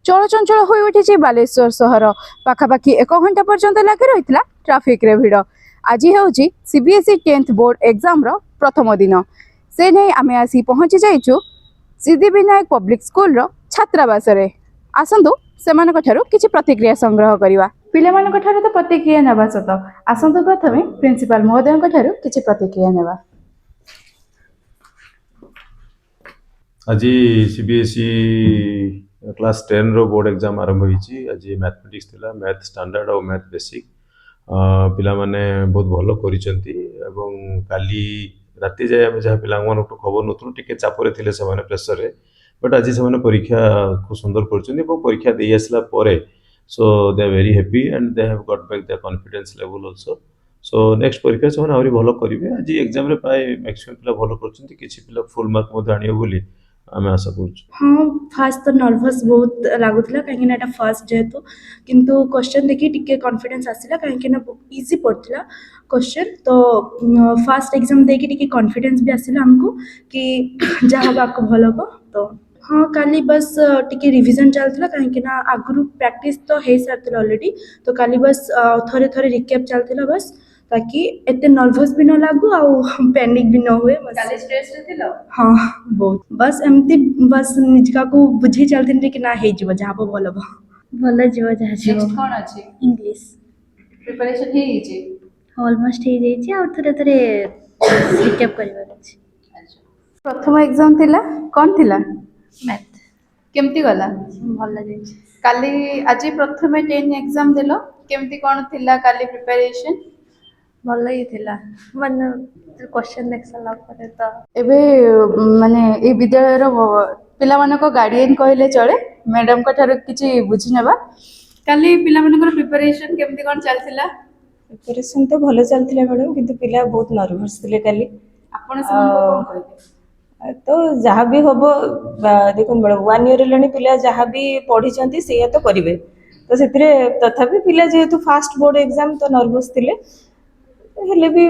चलचंचल हो उठी बालेश्वर सहर पाखापाखि 1 घंटा पर्यंत लगी रही ट्राफिक रे भिड़। आज हूँ सीबीएसई 10th बोर्ड एग्जाम रो प्रथम दिन से नहीं आमे आसी पहुंची जाइछु सिद्धिविनायक पब्लिक स्कूल रो छात्रावास रे। आसंतु सेमानक ठारू किछि प्रतिक्रिया संग्रह करिवा। पिलेमानक ठारू तो प्रतिक्रिया नेबा सत आसंतु प्रथमे प्रिंसिपल महोदयक ठारू किछि प्रतिक्रिया नेबा। आज सीबीएसई क्लास 10 रो बोर्ड एग्जाम आरंभ होईची। आज मैथमेटिक्स थिला, मैथ स्टैंडर्ड और मैथ बेसिक पिला माने बहुत भलो करिसंती एवं काली राति जाय हम जहा पिला मन खबर नथु टिके चापरे थिले से माने प्रेशर रे, बट आज से माने परीक्षा खूब सुंदर करचंती एवं परीक्षा देई आसला परे so they are very happy and they have got back their confidence level also. So next परीक्षा से माने आउरी भलो करिवे। आज एग्जाम रे प्राय मैक्सिमम पिला भलो करचंती, किछि पिला फुल मार्क मधे आनियो बोली आमे आशा करूछु। हाँ फास्ट तो नर्वस बहुत लगुला कहीं ना फास्ट जेहेतु किंतु क्वेश्चन देखी टिके कॉन्फिडेंस आसला कहीं इजी पड़ता क्वेश्चन तो फास्ट एग्जाम देखी टिके कॉन्फिडेंस भी आसला हमको कि जहाँ आपको भल हम तो हाँ काली बस टिके रिवीजन चलता कहीं आगु प्रैक्टिस तो हो सारी ऑलरेडी तो काली बस थोड़े थोड़े रिकैप चलता बस ताकि एते नर्वस भी न लागू आ पैनिक भी न हुए। काली स्ट्रेस रे थिलो? हाँ बहुत बस एमती बस निजका को बुझी चलती कि ना हे जीव जहाँ पर भल भल जीव जहाँ जीव। नेक्स्ट कोन अछि? इंग्लिश प्रिपरेशन हे हिची ऑलमोस्ट हो जाइए और थोड़े थोड़े रिकैप करबार अछि। अच्छा प्रथम एग्जाम थिला कोन थिला? मैथ केमती गला? भल जाइए। काली आज प्रथमे 10 एग्जाम देलो केमती कोन थिला काली प्रिपरेशन? भल ही थिला माने क्वेश्चन देख साला परे तो एबे माने ए विद्यालय रो पिला मानको गार्डियन कहले चले मैडम को ठारू किछि बुझि नेबा। काली पिला मानकर प्रिपरेशन केमती कोन चलथिला? प्रिपरेशन तो भल चलथिला मैडम, किंतु पिला बहुत नर्वस थिले काली। आपण समको कोन कहबे? तो जहाँ भी हम देखो मैडम 1 ईयर हेलानी पिला जहाँ भी पढ़ी से तो करेंगे तो से तथापि पिला जेहेतु फास्ट बोर्ड एग्जाम तो नर्वस थिले हेले भी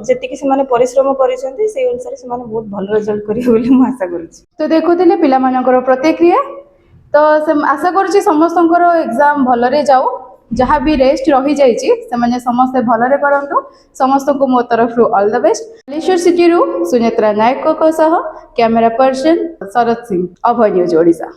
जेतिकी से परिश्रम करिसेंती से अनुसार से बहुत भल रिजल्ट करिवे बोली मु आशा करूची। तो देखुथिले पिला मानकर प्रतिक्रिया तो आशा करूची समस्तंकर एग्जाम भल रे जाऊ, जहाँ भी रेस्ट रही जाइए से समस्ते भलरे करंतु। समस्त को मो तरफ all the best. Baleshwar city रु सुनेत्रा नायक को सह कैमरा पर्सन शरद सिंह, अभय न्यूज ओडिशा।